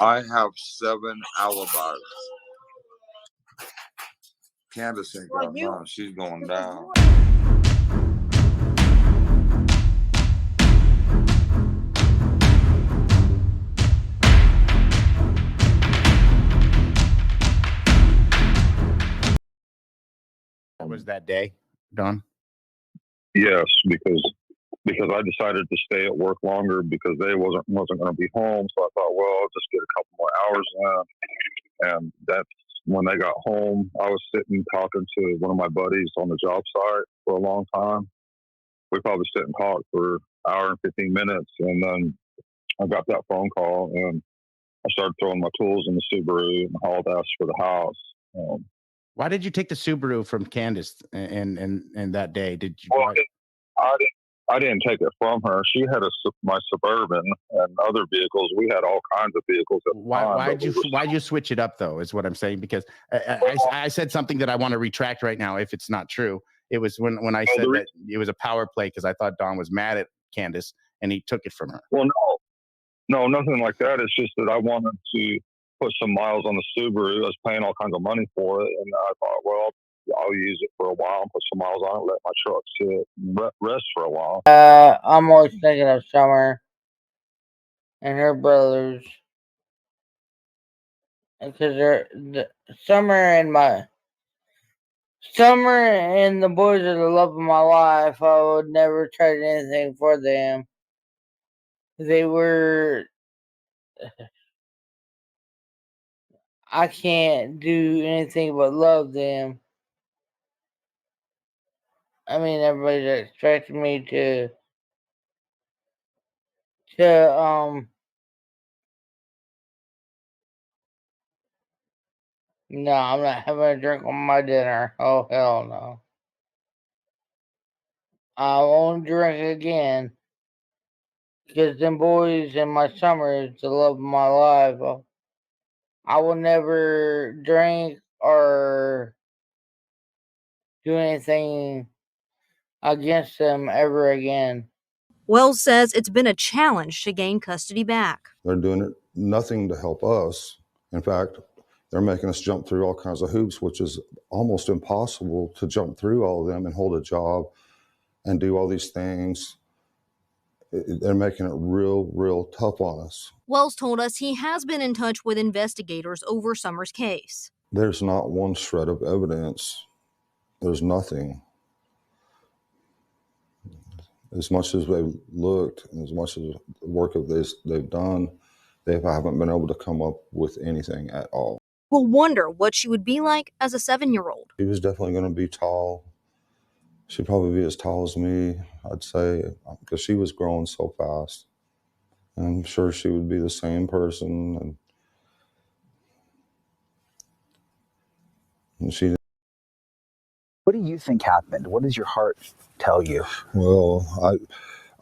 I have 7 alibis. Candace ain't got none. She's going down. What was that day, Don? Yes, because I decided to stay at work longer because they wasn't going to be home. So I thought, well, I'll just get a couple more hours in. And that's when they got home. I was sitting talking to one of my buddies on the job site for a long time. We probably sit and talk for an hour and 15 minutes. And then I got that phone call and I started throwing my tools in the Subaru and hauled ass for the house. Why did you take the Subaru from Candace and that day? Did you? Well, I didn't take it from her. She had my Suburban and other vehicles. We had all kinds of vehicles at the time. Why'd you switch it up though? Is what I'm saying, because I said something that I want to retract right now if it's not true. It was when I said that it was a power play because I thought Don was mad at Candace and he took it from her. Well, no, nothing like that. It's just that I wanted to put some miles on the Subaru. I was paying all kinds of money for it, and I thought, well, I'll use it for a while and put some miles on it, let my truck sit and rest for a while. I'm always thinking of Summer and her brothers, because Summer and the boys are the love of my life. I would never trade anything for them. They were. I can't do anything but love them. I mean, everybody's expecting me to no, I'm not having a drink on my dinner. Oh, hell no. I won't drink again. Because them boys and my Summer is the love of my life. I will never drink or do anything against them ever again. Wells says it's been a challenge to gain custody back. They're doing nothing to help us. In fact, they're making us jump through all kinds of hoops, which is almost impossible to jump through all of them and hold a job and do all these things. They're making it real tough on us. Wells told us he has been in touch with investigators over Summer's case. There's not one shred of evidence. There's nothing. As much as they've looked, and as much as the work of this they've done, they haven't been able to come up with anything at all. We'll wonder what she would be like as a 7-year-old. She was definitely going to be tall. She'd probably be as tall as me, I'd say, because she was growing so fast. And I'm sure she would be the same person. And she. What do you think happened? What does your heart tell you? Well,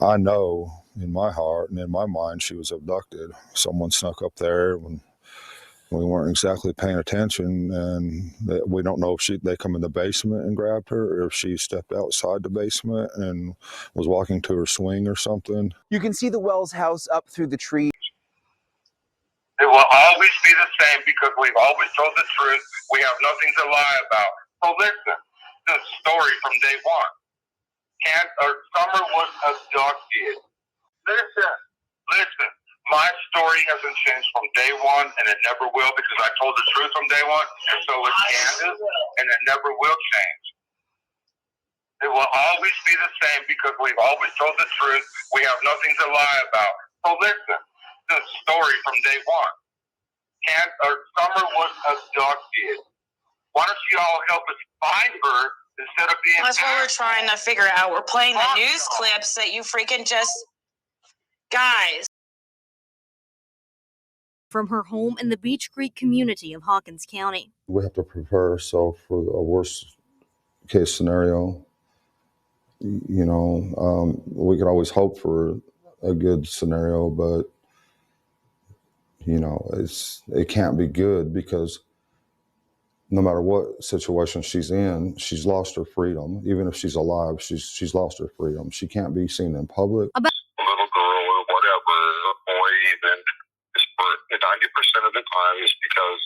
I know in my heart and in my mind she was abducted. Someone snuck up there when we weren't exactly paying attention, and we don't know if they come in the basement and grabbed her, or if she stepped outside the basement and was walking to her swing or something. You can see the Wells house up through the trees. It will always be the same because we've always told the truth. We have nothing to lie about. So listen, the story from day one. Summer was abducted. Listen. My story hasn't changed from day one, and it never will, because I told the truth from day one, and so is Candace, and it never will change. It will always be the same because we've always told the truth. We have nothing to lie about. So listen, the story from day one. Summer was abducted. Why don't you all help us find her instead of being... That's what we're trying to figure out. We're playing the news clips that you freaking just... Guys. From her home in the Beach Creek community of Hawkins County. We have to prepare ourselves for a worst case scenario. You know, we could always hope for a good scenario, but you know, it can't be good, because no matter what situation she's in, she's lost her freedom. Even if she's alive, she's lost her freedom. She can't be seen in public. A little girl or whatever, a boy even, is for 90% of the time is because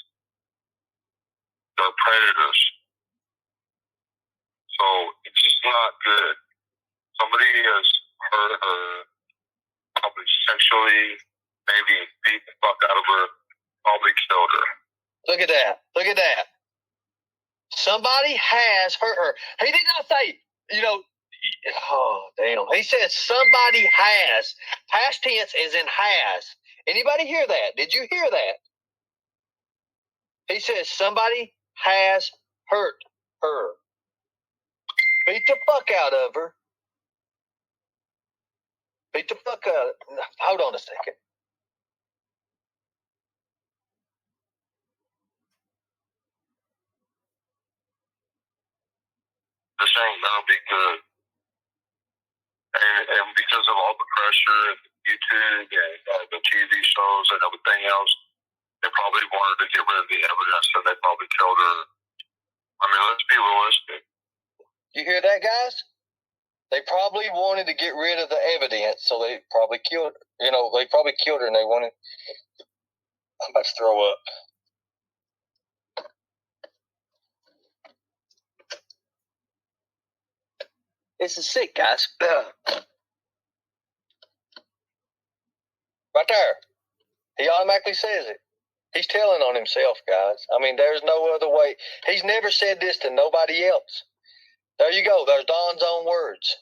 they're predators. So it's just not good. Somebody has hurt her, probably sexually, maybe beat the fuck out of her, probably killed her. Look at that. Look at that. Somebody has hurt her. He did not say, oh, damn. He said somebody has. Past tense is in has. Anybody hear that? Did you hear that? He says somebody has hurt her. Beat the fuck out of her. Beat the fuck out of her. Hold on a second. This ain't gonna be good. And because of all the pressure and YouTube and the TV shows and everything else, they probably wanted to get rid of the evidence and they probably killed her. I mean, let's be realistic. You hear that, guys? They probably wanted to get rid of the evidence, so they probably killed her. They probably killed her and they wanted... I'm about to throw up. This is sick, guys. Right there. He automatically says it. He's telling on himself, guys. I mean, there's no other way. He's never said this to nobody else. There you go. There's Don's own words.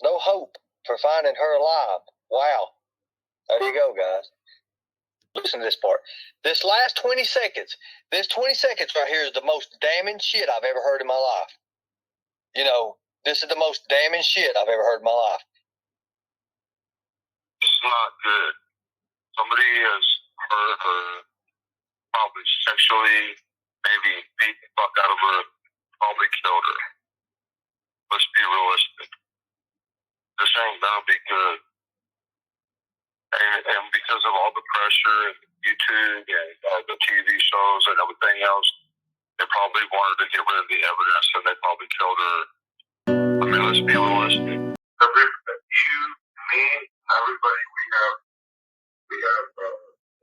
No hope for finding her alive. Wow. There you go, guys. Listen to this part. This last 20 seconds, this 20 seconds right here is the most damning shit I've ever heard in my life. This is the most damning shit I've ever heard in my life. It's not good. Somebody has hurt her, probably sexually, maybe beat the fuck out of her, probably killed her. Let's be realistic. This ain't gonna be good. And because of all the pressure and YouTube and the TV shows and everything else, they probably wanted to get rid of the evidence and they probably killed her. I mean, let's be realistic. You, me, everybody, we have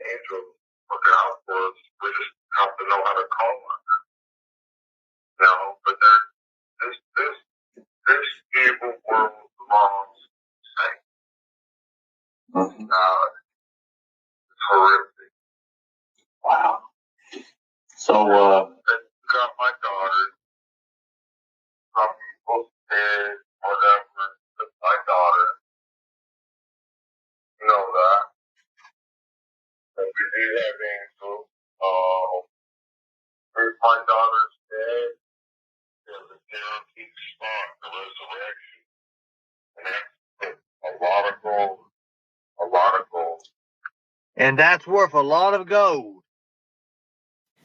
angels looking out for us. We just have to know how to call on them. But this evil world belongs to Satan. It's horrific. Wow. So, got my daughter. People dead, whatever. But my daughter, that. And we do have angels. If my daughter's dead, there's a guaranteed spot for resurrection. And that's a lot of gold. A lot of gold. And that's worth a lot of gold.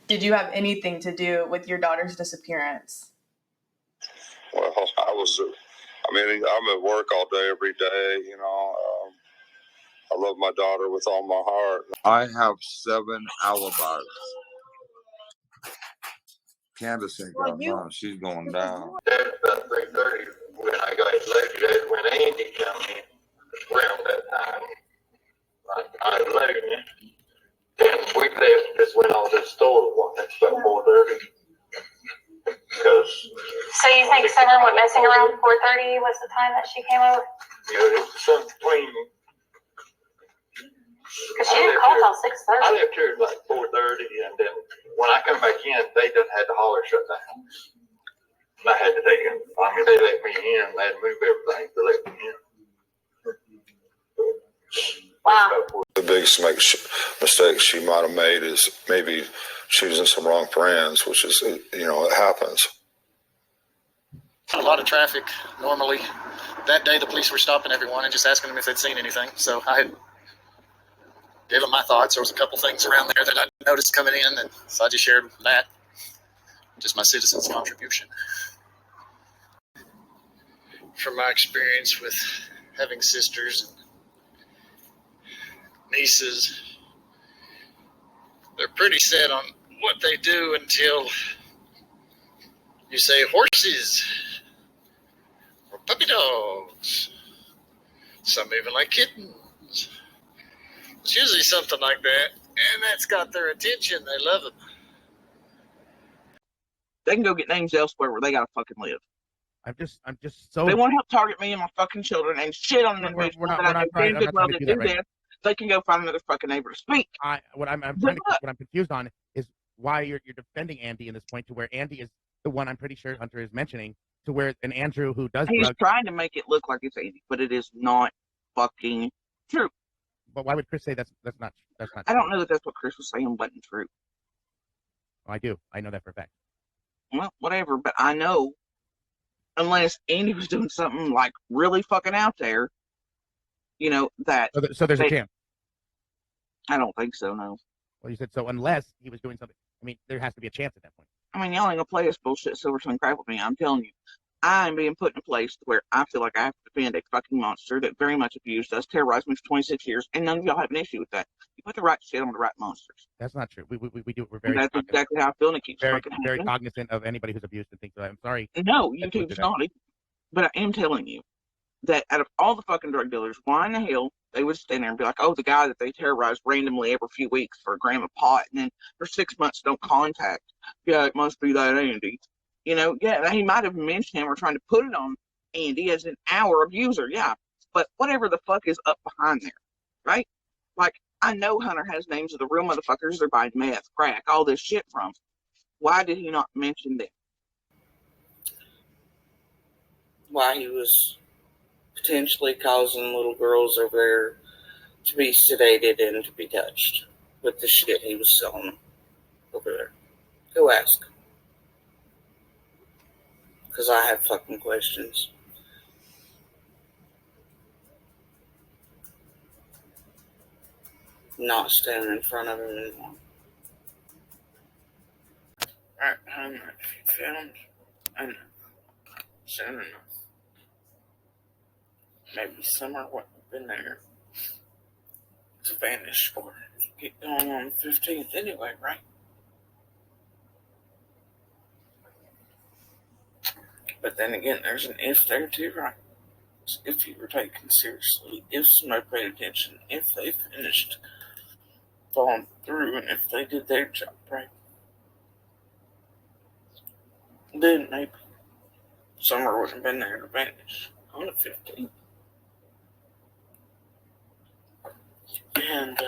Did you have anything to do with your daughter's disappearance? Well, I'm at work all day, every day, I love my daughter with all my heart. I have 7 alibis. Candace ain't got none. She's going down. That's about 3:30 when I got elected. That's when Andy came in around that time. I elected him. And we left just when all this store was. That's about 4:30. So you think Summer went messing around 4:30 was the time that she came over? It was something between. Because she didn't call till 6:30. I left here at like 4:30, and then when I come back in, they done had the holler shut down. And I had to take them. They let me in. I had to move everything to let me in. Wow. The biggest mistake she might have made is maybe she was in some wrong friends, which is, it happens. A lot of traffic normally. That day, the police were stopping everyone and just asking them if they'd seen anything. So I gave them my thoughts. There was a couple things around there that I noticed coming in, and so I just shared that. Just my citizen's contribution. From my experience with having sisters and nieces, they're pretty set on what they do until you say horses or puppy dogs. Some even like kittens. It's usually something like that, and that's got their attention. They love them. They can go get names elsewhere where they gotta fucking live. I'm just so. They want to help target me and my fucking children and shit on an individual that I know damn good well that do this. They can go find another fucking neighbor to speak. What I'm confused on is why you're defending Andy in this point, to where Andy is the one I'm pretty sure Hunter is mentioning, to where an Andrew who does He's drugs. trying to make it look like it's Andy, but it is not fucking true. But why would Chris say that's not I don't know that that's what Chris was saying wasn't true. Oh, I do. I know that for a fact. Well, whatever, but I know unless Andy was doing something like really fucking out there, you know, that. So there's a chance. I don't think so, no. Well, you said so unless he was doing something. I mean, there has to be a chance at that point. I mean, y'all ain't gonna play this bullshit silver tongue crap with me. I'm telling you, I'm being put in a place where I feel like I have to defend a fucking monster that very much abused us, terrorized me for 26 years, and none of y'all have an issue with that. You put the right shit on the right monsters. That's not true. We do. We're very. That's exactly how I feel, and it keeps very fucking happening. Very cognizant of anybody who's abused and things like that. I'm sorry. No, YouTube's naughty, but I am telling you that out of all the fucking drug dealers, why in the hell they would stand there and be like, oh, the guy that they terrorize randomly every few weeks for a gram of pot, and then for 6 months don't contact. Yeah, it must be that Andy. You know, yeah, he might have mentioned him or trying to put it on Andy as an our abuser, yeah. But whatever the fuck is up behind there, right? Like, I know Hunter has names of the real motherfuckers they're buying meth, crack, all this shit from. Why did he not mention them? Why he was potentially causing little girls over there to be sedated and to be touched with the shit he was selling over there. Go ask. Because I have fucking questions. Not standing in front of him anymore. Alright, I'm filmed and soon enough. Maybe summer wouldn't have been there to vanish or get going on the 15th anyway, right? But then again, there's an if there too, right? If you were taken seriously, if somebody paid attention, if they finished following through, and if they did their job right, then maybe summer wouldn't have been there to vanish on the 15th. And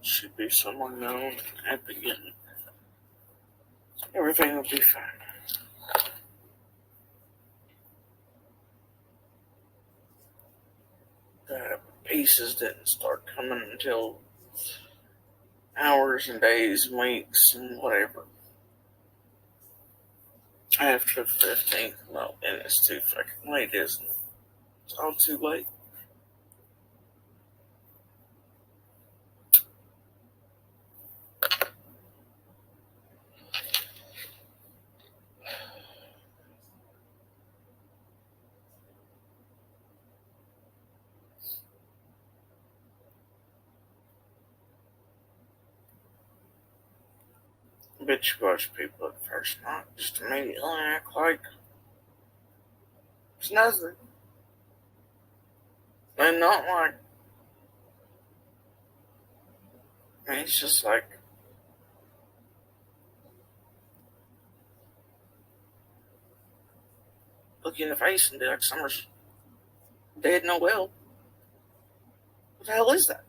should be someone known at the beginning. Everything will be fine. The pieces didn't start coming until hours and days and weeks and whatever. After the 15th, well, and it's too fucking late, isn't it? It's all too late. Bet you watch people at the first night just immediately act like it's nothing. And not like, I mean, it's just like, look you in the face and be like, Summer's dead, no well. What the hell is that?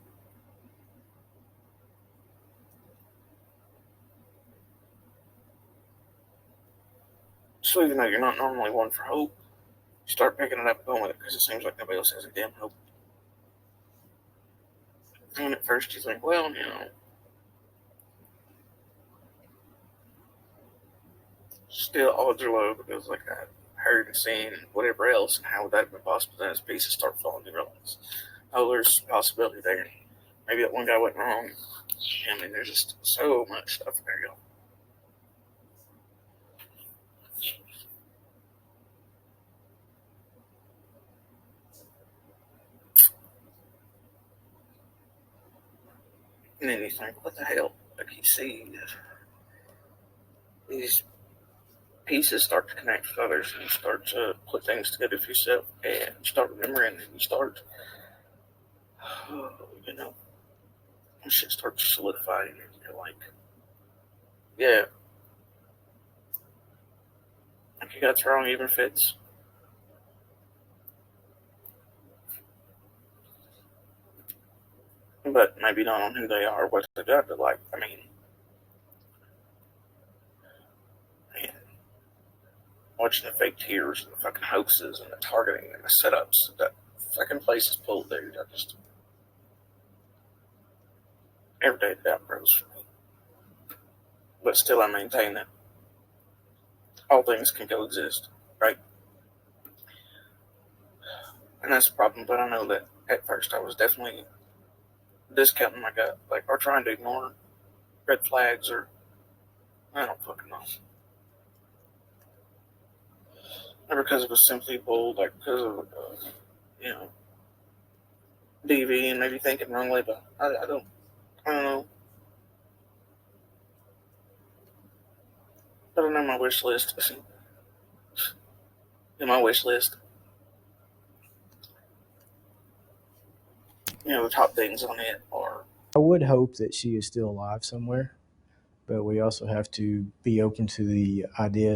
So even though you're not normally one for hope, you start picking it up and going with it because it seems like nobody else has a damn hope. And at first you think, well, you know, still odds are low because like I heard and seen and whatever else, and how would that have been possible? Then as pieces start falling to realize, oh, there's a possibility there. Maybe that one guy went wrong. I mean, there's just so much stuff there, y'all. And then you think, what the hell? Like, you see these pieces start to connect with others, and you start to put things together for yourself, and you start remembering, and you start, you know, shit starts solidifying, and you're like, yeah, like you got wrong even fits. But maybe not on who they are, what they got, but like, I mean, man, watching the fake tears and the fucking hoaxes and the targeting and the setups that fucking place is pulled, dude. I just, every day that grows for me. But still, I maintain that all things can coexist, right? And that's the problem, but I know that at first I was definitely discounting my gut, like, or trying to ignore red flags, or I don't fucking know. Not because it was simply bold, like because of, you know, DV and maybe thinking wrongly, but I don't know. I don't know my wish list. In my wish list, you know, the top things on it are. I would hope that she is still alive somewhere, but we also have to be open to the idea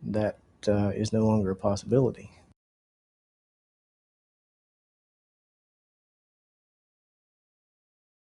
that is no longer a possibility.